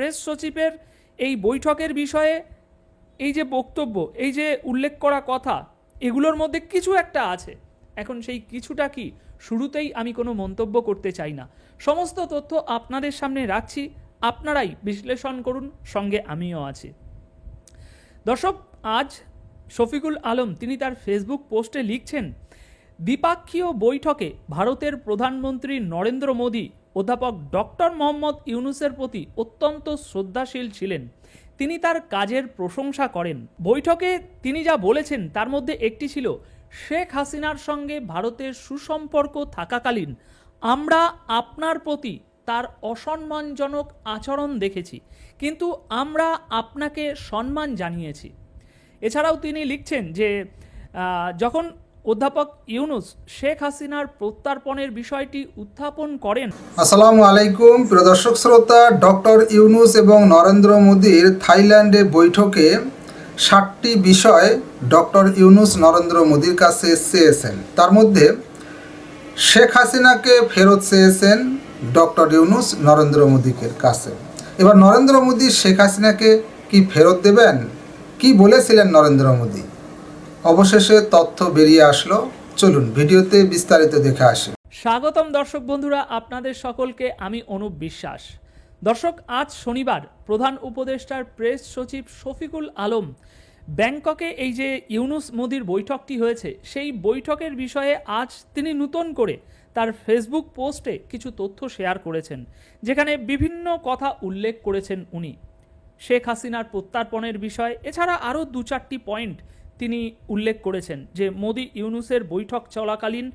Press সচিবের এই বৈঠকের বিষয়ে এই যে বক্তব্য, এই যে উল্লেখ করা কথা, এগুলোর মধ্যে কিছু একটা আছে। এখন সেই কিছুটা কি, শুরুতেই আমি কোনো মন্তব্য করতে চাই না। সমস্ত তথ্য আপনাদের সামনে রাখছি, আপনারাই বিশ্লেষণ করুন, সঙ্গে আমিও আছি। দর্শক, আজ শফিকুল আলম তিনি তার ফেসবুক পোস্টে লিখছেন, দ্বিপাক্ষীয় বৈঠকে ভারতের প্রধানমন্ত্রী নরেন্দ্র মোদী অধ্যাপক ডক্টর মোহাম্মদ ইউনূসের প্রতি অত্যন্ত শ্রদ্ধাশীল ছিলেন। তিনি তার কাজের প্রশংসা করেন। বৈঠকে তিনি যা বলেছেন তার মধ্যে একটি ছিল, শেখ হাসিনার সঙ্গে ভারতের সুসম্পর্ক থাকাকালীন আমরা আপনার প্রতি তার অসম্মানজনক আচরণ দেখেছি, কিন্তু আমরা আপনাকে সম্মান জানিয়েছি। এছাড়াও তিনি লিখছেন যে যখন অধ্যাপক ইউনূস শেখ হাসিনার প্রত্যর্পণের বিষয়টি উত্থাপন করেন। আসসালামু আলাইকুম প্রিয় দর্শক শ্রোতা, ডক্টর ইউনূস এবং নরেন্দ্র মোদীর থাইল্যান্ডে বৈঠকে 7টি বিষয় ডক্টর ইউনূস নরেন্দ্র মোদীর কাছে চেয়েছেন। তার মধ্যে শেখ হাসিনাকে ফেরত চেয়েছেন ডক্টর ইউনূস নরেন্দ্র মোদীর কাছে। এবার নরেন্দ্র মোদী শেখ হাসিনাকে কি ফেরত দেবেন, কি বলেছিলেন নরেন্দ্র মোদী? অবশেষে তথ্য বেরিয়ে আসলো, চলুন ভিডিওতে বিস্তারিত দেখে আসি। স্বাগতম দর্শক বন্ধুরা, আপনাদের সকলকে আমি অনুপ বিশ্বাস। দর্শক, আজ শনিবার প্রধান উপদেষ্টার প্রেস সচিব শফিকুল আলম ব্যাংককে এই যে ইউনূস মোদীর বৈঠকটি হয়েছে, সেই বৈঠকের বিষয়ে আজ তিনি নতুন করে তার ফেসবুক পোস্টে কিছু তথ্য শেয়ার করেছেন, যেখানে বিভিন্ন কথা উল্লেখ করেছেন উনি। শেখ হাসিনার প্রত্যর্পণের বিষয়, এছাড়া আরও 2-4টি পয়েন্ট তিনি উল্লেখ করেছেন যে মোদি ইউনূসের বৈঠক চলাকালীন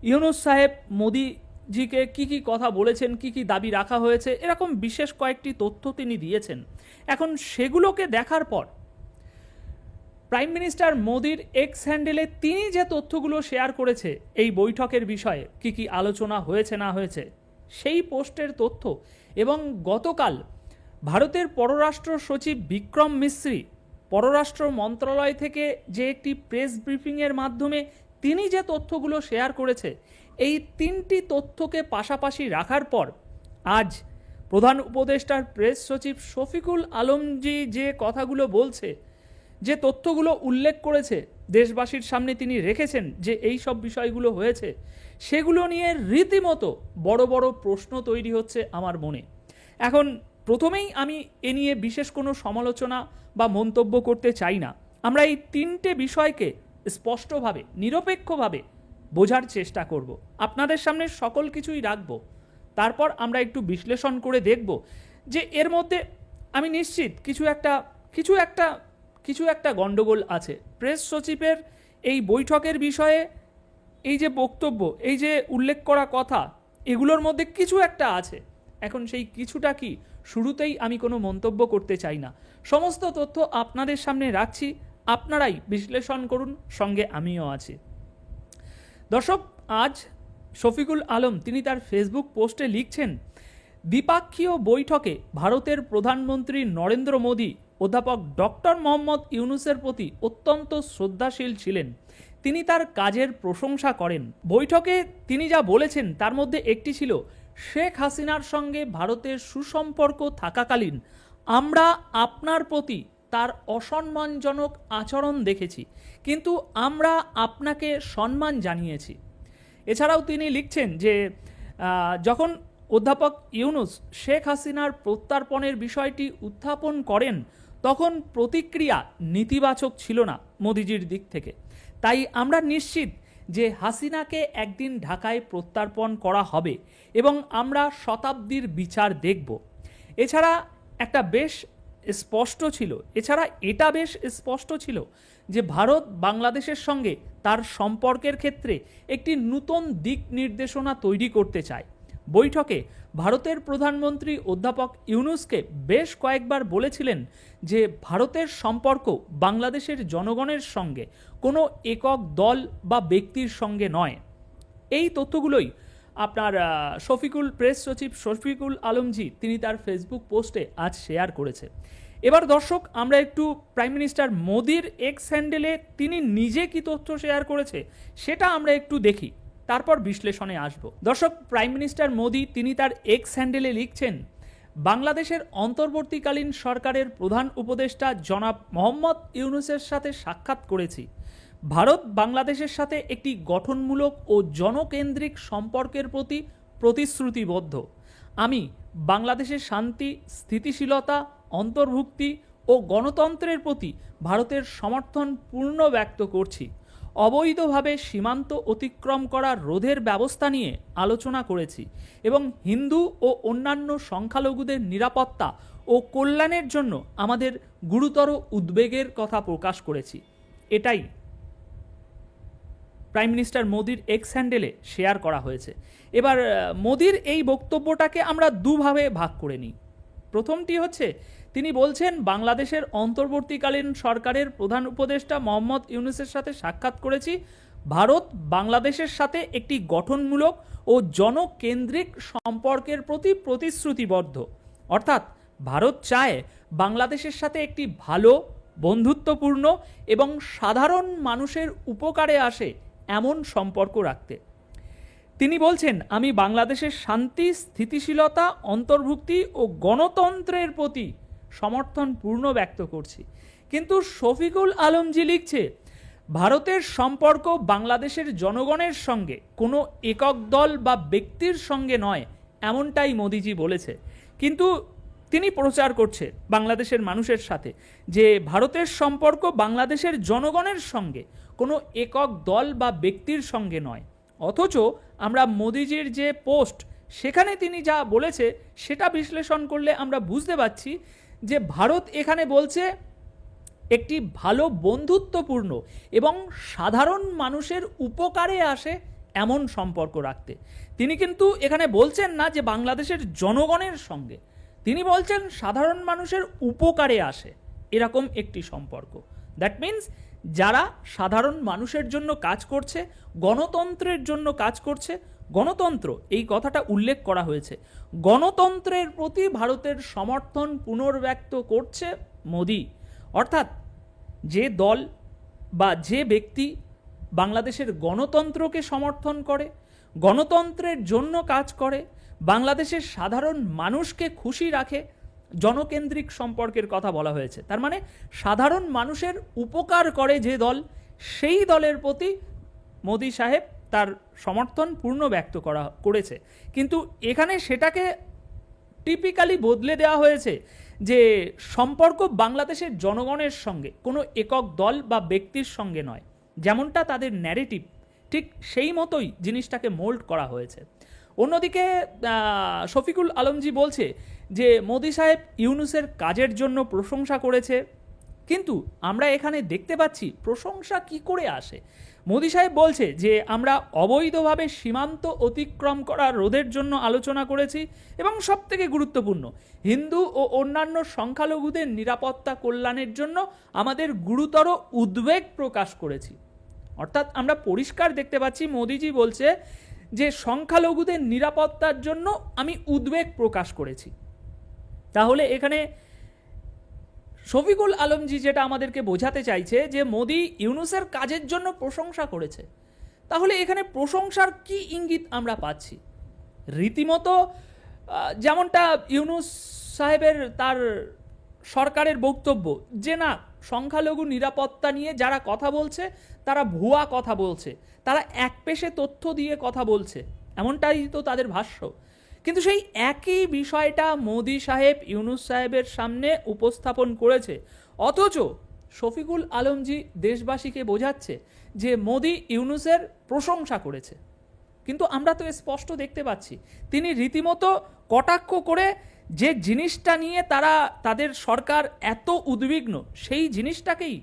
ইউনূস সাহেব মোদিজিকে কি কি কথা বলেছেন, কি কি দাবি রাখা হয়েছে, এরকম বিশেষ কয়েকটি তথ্য তিনি দিয়েছেন। এখন সেগুলোকে দেখার পর প্রাইম মিনিস্টার মোদির এক্স হ্যান্ডেলে তিনি যে তথ্যগুলো শেয়ার করেছে এই বৈঠকের বিষয়ে, কি কি আলোচনা হয়েছে না হয়েছে, সেই পোস্টের তথ্য, এবং গতকাল ভারতের পররাষ্ট্র সচিব বিক্রম মিশ্রি পররাষ্ট্র মন্ত্রণালয় থেকে যে একটি প্রেস ব্রিফিংয়ের মাধ্যমে তিনি যে তথ্যগুলো শেয়ার করেছে, এই 3টি তথ্যকে পাশাপাশি রাখার পর আজ প্রধান উপদেষ্টার প্রেস সচিব শফিকুল আলমজি যে কথাগুলো বলছে, যে তথ্যগুলো উল্লেখ করেছে, দেশবাসীর সামনে তিনি রেখেছেন যে এই সব বিষয়গুলো হয়েছে, সেগুলো নিয়ে রীতিমতো বড় বড় প্রশ্ন তৈরি হচ্ছে আমার মনে। এখন প্রথমেই আমি এ নিয়ে বিশেষ কোনো সমালোচনা বা মন্তব্য করতে চাই না। আমরা এই 3টে বিষয়কে স্পষ্টভাবে, নিরপেক্ষভাবে বোঝার চেষ্টা করব, আপনাদের সামনে সকল কিছুই রাখব, তারপর আমরা একটু বিশ্লেষণ করে দেখব যে এর মধ্যে আমি নিশ্চিত কিছু একটা গণ্ডগোল আছে। প্রেস সচিবের এই বৈঠকের বিষয়ে এই যে বক্তব্য, এই যে উল্লেখ করা কথা, এগুলোর মধ্যে কিছু একটা আছে। এখন সেই কিছুটা কি, শুরুতেই আমি কোনো মন্তব্য করতে চাই না। সমস্ত তথ্য আপনাদের সামনে রাখছি, আপনারাই বিশ্লেষণ করুন, সঙ্গে আমিও আছি। দর্শক, আজ শফিকুল আলম তিনি তার ফেসবুক পোস্টে লিখছেন, দ্বিপাক্ষীয় বৈঠকে ভারতের প্রধানমন্ত্রী নরেন্দ্র মোদী অধ্যাপক ডক্টর মোহাম্মদ ইউনূসের প্রতি অত্যন্ত শ্রদ্ধাশীল ছিলেন। তিনি তার কাজের প্রশংসা করেন। বৈঠকে তিনি যা বলেছেন তার মধ্যে একটি ছিল, শেখ হাসিনার সঙ্গে ভারতের সুসম্পর্ক থাকাকালীন আমরা আপনার প্রতি তার অসম্মানজনক আচরণ দেখেছি, কিন্তু আমরা আপনাকে সম্মান জানিয়েছি। এছাড়াও তিনি লিখছেন যে যখন অধ্যাপক ইউনূস শেখ হাসিনার প্রত্যর্পণের বিষয়টি উত্থাপন করেন, তখন প্রতিক্রিয়া নেতিবাচক ছিল না মোদিজির দিক থেকে। তাই আমরা নিশ্চিত যে হাসিনাকে একদিন ঢাকায় প্রত্যর্পণ করা হবে এবং আমরা শতাব্দীর বিচার দেখব। এছাড়া এটা বেশ স্পষ্ট ছিল যে ভারত বাংলাদেশের সঙ্গে তার সম্পর্কের ক্ষেত্রে একটি নতুন দিক নির্দেশনা তৈরি করতে চায়। বৈঠকে ভারতের প্রধানমন্ত্রী অধ্যাপক ইউনূসকে বেশ কয়েকবার বলেছিলেন যে ভারতের সম্পর্ক বাংলাদেশের জনগণের সঙ্গে কোনো একক দল বা ব্যক্তির সঙ্গে নয়। এই তথ্যগুলোই আপনার প্রেস সচিব শফিকুল আলমজি তিনি তার ফেসবুক পোস্টে আজ শেয়ার করেছে। এবার দর্শক, আমরা একটু প্রাইম মিনিস্টার মোদির এক্স হ্যান্ডেলে তিনি নিজে কি তথ্য শেয়ার করেছে সেটা আমরা একটু দেখি, তারপর বিশ্লেষণে আসব। দর্শক, প্রাইম মিনিস্টার মোদি তিনি তার এক্স হ্যান্ডেলে লিখছেন, বাংলাদেশের অন্তর্বর্তীকালীন সরকারের প্রধান উপদেষ্টা জনাব মোহাম্মদ ইউনূসের সাথে সাক্ষাৎ করেছি। ভারত বাংলাদেশের সাথে একটি গঠনমূলক ও জনকেন্দ্রিক সম্পর্কের প্রতি প্রতিশ্রুতিবদ্ধ। আমি বাংলাদেশের শান্তি, স্থিতিশীলতা, অন্তর্ভুক্তি ও গণতন্ত্রের প্রতি ভারতের সমর্থন পূর্ণ ব্যক্ত করছি। অবৈধভাবে সীমান্ত অতিক্রম করা রোধের ব্যবস্থা নিয়ে আলোচনা করেছি এবং হিন্দু ও অন্যান্য সংখ্যালঘুদের নিরাপত্তা ও কল্যাণের জন্য আমাদের গুরুতর উদ্বেগের কথা প্রকাশ করেছি। এটাই প্রাইম মিনিস্টার মোদির এক্স হ্যান্ডেলে শেয়ার করা হয়েছে। এবার মোদির এই বক্তব্যটাকে আমরা দুভাবে ভাগ করে নিই। প্রথমটি হচ্ছে, তিনি বলছেন বাংলাদেশের অন্তর্বর্তীকালীন সরকারের প্রধান উপদেষ্টা মোহাম্মদ ইউনূসের সাথে সাক্ষাৎ করেছি। ভারত বাংলাদেশের সাথে একটি গঠনমূলক ও জনকেন্দ্রিক সম্পর্কের প্রতি প্রতিশ্রুতিবদ্ধ। অর্থাৎ ভারত চায় বাংলাদেশের সাথে একটি ভালো, বন্ধুত্বপূর্ণ এবং সাধারণ মানুষের উপকারে আসে এমন সম্পর্ক রাখতে। তিনি বলছেন, আমি বাংলাদেশের শান্তি, স্থিতিশীলতা, অন্তর্ভুক্তি ও গণতন্ত্রের প্রতি সমর্থন পূর্ণ ব্যক্ত করছি। কিন্তু শফিকুল আলমজি লিখছে, ভারতের সম্পর্ক বাংলাদেশের জনগণের সঙ্গে কোনো একক দল বা ব্যক্তির সঙ্গে নয়, এমনটাই মোদিজি বলেছে। কিন্তু তিনি প্রচার করছে বাংলাদেশের মানুষের সাথে যে ভারতের সম্পর্ক বাংলাদেশের জনগণের সঙ্গে কোনো একক দল বা ব্যক্তির সঙ্গে নয়। অথচ আমরা মোদিজির যে পোস্ট, সেখানে তিনি যা বলেছে সেটা বিশ্লেষণ করলে আমরা বুঝতে পারছি যে ভারত এখানে বলছে একটি ভালো, বন্ধুত্বপূর্ণ এবং সাধারণ মানুষের উপকারে আসে এমন সম্পর্ক রাখতে। তিনি কিন্তু এখানে বলছেন না যে বাংলাদেশের জনগণের সঙ্গে, তিনি বলছেন সাধারণ মানুষের উপকারে আসে এরকম একটি সম্পর্ক। দ্যাট মিনস যারা সাধারণ মানুষের জন্য কাজ করছে, গণতন্ত্রের জন্য কাজ করছে, গণতন্ত্র এই কথাটা উল্লেখ করা হয়েছে, গণতন্ত্রের প্রতি ভারতের সমর্থন পুনর্ব্যক্ত করছে মোদি। অর্থাৎ যে দল বা যে ব্যক্তি বাংলাদেশের গণতন্ত্রকে সমর্থন করে, গণতন্ত্রের জন্য কাজ করে, বাংলাদেশের সাধারণ মানুষকে খুশি রাখে, জনকেন্দ্রিক সম্পর্কের কথা বলা হয়েছে। তার মানে সাধারণ মানুষের উপকার করে যে দল, সেই দলের প্রতি মোদি সাহেব তার সমর্থন পূর্ণ ব্যক্ত করেছে। কিন্তু এখানে সেটাকে টিপিক্যালি বদলে দেওয়া হয়েছে যে সম্পর্ক বাংলাদেশের জনগণের সঙ্গে কোনো একক দল বা ব্যক্তির সঙ্গে নয়, যেমনটা তাদের ন্যারেটিভ, ঠিক সেই মতোই জিনিসটাকে মোল্ড করা হয়েছে। অন্যদিকে শফিকুল আলমজি বলছে যে মোদি সাহেব ইউনূসের কাজের জন্য প্রশংসা করেছে। কিন্তু আমরা এখানে দেখতে পাচ্ছি প্রশংসা কি করে আসে। মোদি সাহেব বলছে যে আমরা অবৈধভাবে সীমান্ত অতিক্রম করা রোধের জন্য আলোচনা করেছি এবং সবথেকে গুরুত্বপূর্ণ, হিন্দু ও অন্যান্য সংখ্যালঘুদের নিরাপত্তা কল্যাণের জন্য আমাদের গুরুতর উদ্বেগ প্রকাশ করেছি। অর্থাৎ আমরা পরিষ্কার দেখতে পাচ্ছি মোদিজি বলছে যে সংখ্যালঘুদের নিরাপত্তার জন্য আমি উদ্বেগ প্রকাশ করেছি। তাহলে এখানে শফিকুল আলমজি যেটা আমাদেরকে বোঝাতে চাইছে যে মোদি ইউনূসের কাজের জন্য প্রশংসা করেছে। তাহলে এখানে প্রশংসার কি ইঙ্গিত আমরা পাচ্ছি? রীতিমতো যেমনটা ইউনূস সাহেবের তার সরকারের বক্তব্য যে না, সংখ্যালঘু নিরাপত্তা নিয়ে যারা কথা বলছে তারা ভুয়া কথা বলছে, তারা একপেশে তথ্য দিয়ে কথা বলছে, এমনটাই তো তাদের ভাষ্য। কিন্তু সেই একই বিষয়টা মোদি সাহেব ইউনূস সাহেবের সামনে উপস্থাপন করেছে, অথচ শফিকুল আলমজি দেশবাসীকে বোঝাচ্ছে যে মোদি ইউনূসের প্রশংসা করেছে। কিন্তু আমরা তো স্পষ্ট দেখতে পাচ্ছি তিনি রীতিমতো কটাক্ষ করে যে জিনিসটা নিয়ে তাদের সরকার এত উদ্বিগ্ন, সেই জিনিসটাকেই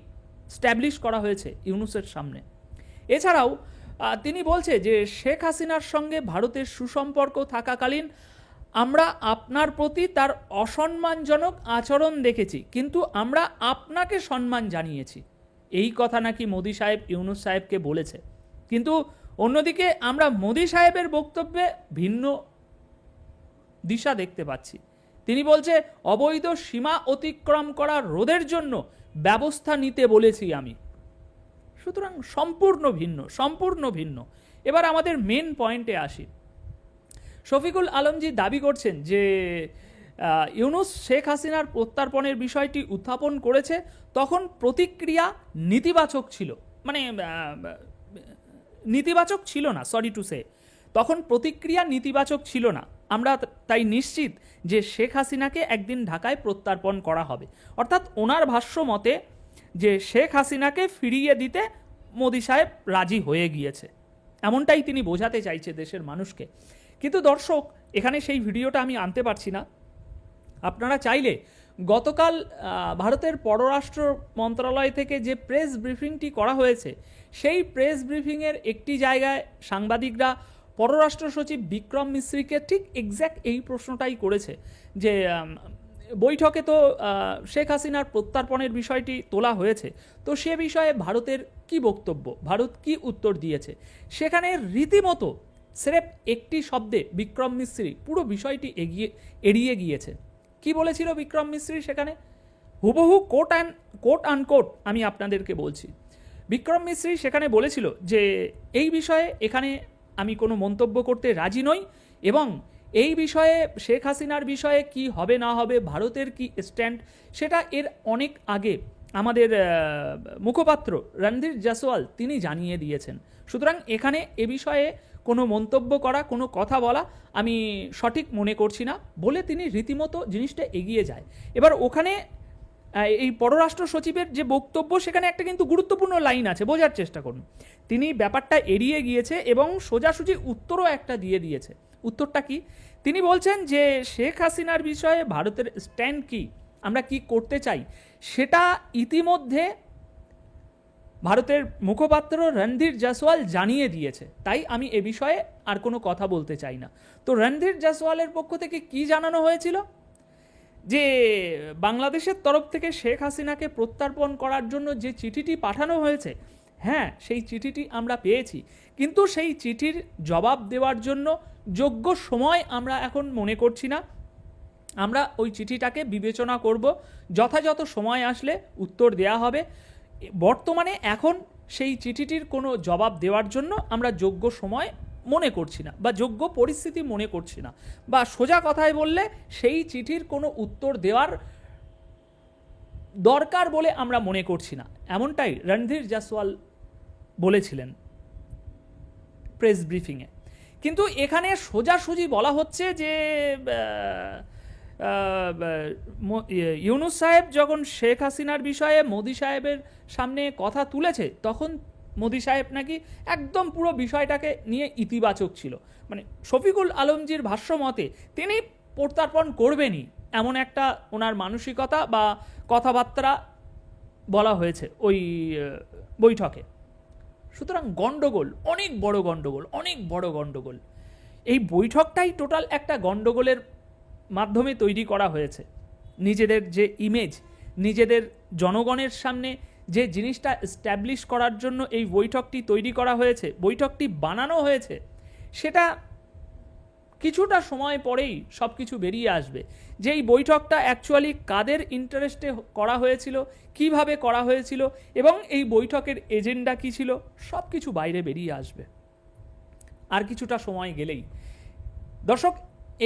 স্ট্যাবলিশ করা হয়েছে ইউনূসের সামনে। এছাড়াও তিনি বলছে যে শেখ হাসিনার সঙ্গে ভারতের সুসম্পর্ক থাকাকালীন আমরা আপনার প্রতি তার অসম্মানজনক আচরণ দেখেছি, কিন্তু আমরা আপনাকে সম্মান জানিয়েছি। এই কথা নাকি মোদি সাহেব ইউনূস সাহেবকে বলেছে। কিন্তু অন্যদিকে আমরা মোদি সাহেবের বক্তব্যে ভিন্ন দিশা দেখতে পাচ্ছি। তিনি বলছে অবৈধ সীমা অতিক্রম করা রোধের জন্য ব্যবস্থা নিতে বলেছি আমি। সুতরাং সম্পূর্ণ ভিন্ন। এবার আমাদের মেন পয়েন্টে আসি। শফিকুল আলমজি দাবি করছেন যে ইউনূস শেখ হাসিনার প্রত্যর্পণের বিষয়টি উত্থাপন করেছে, তখন প্রতিক্রিয়া নেতিবাচক ছিল, মানে নেতিবাচক ছিল না, সরি টু সে, তখন প্রতিক্রিয়া নেতিবাচক ছিল না। আমরা তাই নিশ্চিত যে শেখ হাসিনাকে একদিন ঢাকায় প্রত্যর্পণ করা হবে। অর্থাৎ ওনার ভাষ্য মতে যে শেখ হাসিনাকে ফিরিয়ে দিতে মোদি সাহেব রাজি হয়ে গিয়েছে, এমনটাই তিনি বোঝাতে চাইছে দেশের মানুষকে। কিন্তু দর্শক, এখানে সেই ভিডিওটা আমি আনতে পারছি না। আপনারা চাইলে গতকাল ভারতের পররাষ্ট্র মন্ত্রণালয় থেকে যে প্রেস ব্রিফিংটি করা হয়েছে, সেই প্রেস ব্রিফিংয়ের একটি জায়গায় সাংবাদিকরা পররাষ্ট্র সচিব বিক্রম মিশ্রিকে ঠিক এক্স্যাক্ট এই প্রশ্নটাই করেছে যে বৈঠকে তো শেখ হাসিনার প্রত্যর্পণের বিষয়টি তোলা হয়েছে, তো সে বিষয়ে ভারতের কি বক্তব্য, ভারত কি উত্তর দিয়েছে। সেখানে রীতিমতো স্রেফ একটি শব্দে বিক্রম মিশ্রি পুরো বিষয়টি এড়িয়ে গিয়েছে। কি বলেছিল বিক্রম মিশ্রি সেখানে? হুবহু কোট আনকোট আমি আপনাদেরকে বলছি। বিক্রম মিশ্রি সেখানে বলেছিল যে এই বিষয়ে এখানে আমি কোনো মন্তব্য করতে রাজি নই, এবং এই বিষয়ে শেখ হাসিনার বিষয়ে কি হবে না হবে, ভারতের কি স্ট্যান্ড, সেটা এর অনেক আগে আমাদের মুখপাত্র রণধীর জয়সওয়াল তিনি জানিয়ে দিয়েছেন। সুতরাং এখানে এ বিষয়ে কোনো মন্তব্য করা, কোনো কথা বলা আমি সঠিক মনে করছি না বলে তিনি রীতিমতো জিনিসটা এগিয়ে যায়। এবার ওখানে এই পররাষ্ট্র সচিবের যে বক্তব্য, সেখানে একটা কিন্তু গুরুত্বপূর্ণ লাইন আছে, বোঝার চেষ্টা করুন। তিনি ব্যাপারটা এড়িয়ে গিয়েছে এবং সোজাসুজি উত্তরও একটা দিয়ে দিয়েছে। উত্তরটা কি? তিনি বলছেন যে শেখ হাসিনার বিষয়ে ভারতের স্ট্যান্ড কি, আমরা কি করতে চাই, সেটা ইতিমধ্যে ভারতের মুখপাত্র রণধীর জয়সওয়াল জানিয়ে দিয়েছে, তাই আমি এ বিষয়ে আর কোনো কথা বলতে চাই না। তো রণধীর জয়সওয়ালের পক্ষ থেকে কি জানানো হয়েছিল? যে বাংলাদেশের তরফ থেকে শেখ হাসিনাকে প্রত্যর্পণ করার জন্য যে চিঠিটি পাঠানো হয়েছে, হ্যাঁ সেই চিঠিটি আমরা পেয়েছি, কিন্তু সেই চিঠির জবাব দেওয়ার জন্য যোগ্য সময় আমরা এখন মনে করছি না। আমরা ওই চিঠিটাকে বিবেচনা করব, যথাযথ সময় আসলে উত্তর দেয়া হবে। বর্তমানে এখন সেই চিঠিটির কোনো জবাব দেওয়ার জন্য আমরা যোগ্য সময় মনে করছি না, বা যোগ্য পরিস্থিতি মনে করছি না, বা সোজা কথায় বললে সেই চিঠির কোনো উত্তর দেওয়ার দরকার বলে আমরা মনে করছি না, এমনটাই রণধীর জয়সওয়াল বলেছিলেন প্রেস ব্রিফিংয়ে। কিন্তু এখানে সোজাসুজি বলা হচ্ছে যে ইউনূস সাহেব যখন শেখ হাসিনার বিষয়ে মোদি সাহেবের সামনে কথা তুলেছে, তখন মোদি সাহেব নাকি একদম পুরো বিষয়টাকে নিয়ে ইতিবাচক ছিল। মানে শফিকুল আলমজির ভাষ্য মতে তিনি প্রত্যর্পণ করবেনই, এমন একটা ওনার মানসিকতা বা কথাবার্তা বলা হয়েছে ওই বৈঠকে। সুতরাং গণ্ডগোল, অনেক বড় গণ্ডগোল, অনেক বড় গণ্ডগোল। এই বৈঠকটাই টোটাল একটা গণ্ডগোলের মাধ্যমে তৈরি করা হয়েছে। নিজেদের যে ইমেজ, নিজেদের জনগণের সামনে যে জিনিসটা এস্টাবলিশ করার জন্য এই বৈঠকটি তৈরি করা হয়েছে, বৈঠকটি বানানো হয়েছে, সেটা কিছুটা সময় পরেই সব কিছু বেরিয়ে আসবে। যে এই বৈঠকটা অ্যাকচুয়ালি কাদের ইন্টারেস্টে করা হয়েছিল, কিভাবে করা হয়েছিল, এবং এই বৈঠকের এজেন্ডা কী ছিল, সব কিছু বাইরে বেরিয়ে আসবে আর কিছুটা সময় গেলেই। দর্শক,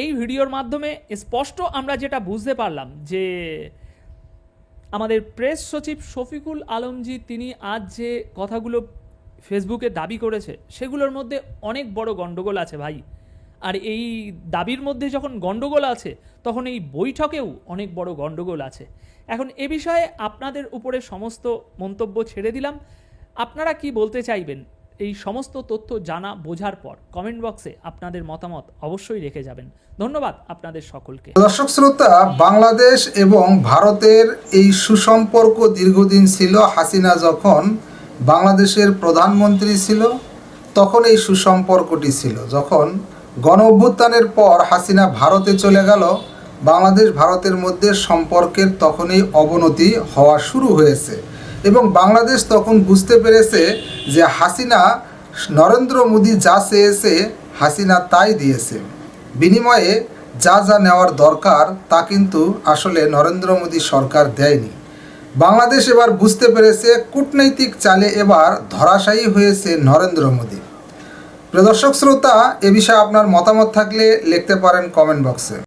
এই ভিডিওর মাধ্যমে স্পষ্ট আমরা যেটা বুঝতে পারলাম যে আমাদের প্রেস সচিব শফিকুল আলমজি তিনি আজ যে কথাগুলো ফেসবুকে দাবি করেছে, সেগুলোর মধ্যে অনেক বড় গণ্ডগোল আছে ভাই। আর এই দাবির মধ্যে যখন গণ্ডগোল আছে, তখন এই বৈঠকেও অনেক বড় গণ্ডগোল আছে। এখন এ বিষয়ে আপনাদের উপরে সমস্ত মন্তব্য ছেড়ে দিলাম। আপনারা কি বলতে চাইবেন এই সমস্ত তথ্য জানা বোঝার পর কমেন্ট বক্সে আপনাদের মতামত অবশ্যই রেখে যাবেন। ধন্যবাদ আপনাদের সকলকে। দর্শক শ্রোতা, বাংলাদেশ এবং ভারতের এই সুসম্পর্ক দীর্ঘদিন ছিল। হাসিনা যখন বাংলাদেশের প্রধানমন্ত্রী ছিল তখন এই সুসম্পর্কটি ছিল। যখন গণ অভ্যুত্থানের পর হাসিনা ভারতে চলে গেল, বাংলাদেশ ভারতের মধ্যে সম্পর্কের তখনই অবনতি হওয়া শুরু হয়েছে, এবং বাংলাদেশ তখন বুঝতে পেরেছে যে হাসিনা, নরেন্দ্র মোদি যা চেয়েছে হাসিনা তাই দিয়েছে। বিনিময়ে যা যা নেওয়ার দরকার তা কিন্তু আসলে নরেন্দ্র মোদি সরকার দেয়নি। বাংলাদেশ এবার বুঝতে পেরেছে কূটনৈতিক চালে এবার ধরাশায়ী হয়েছে নরেন্দ্র মোদি। প্রিয় দর্শক শ্রোতা, এ বিষয়ে আপনার মতামত থাকলে লিখতে পারেন কমেন্ট বক্সে।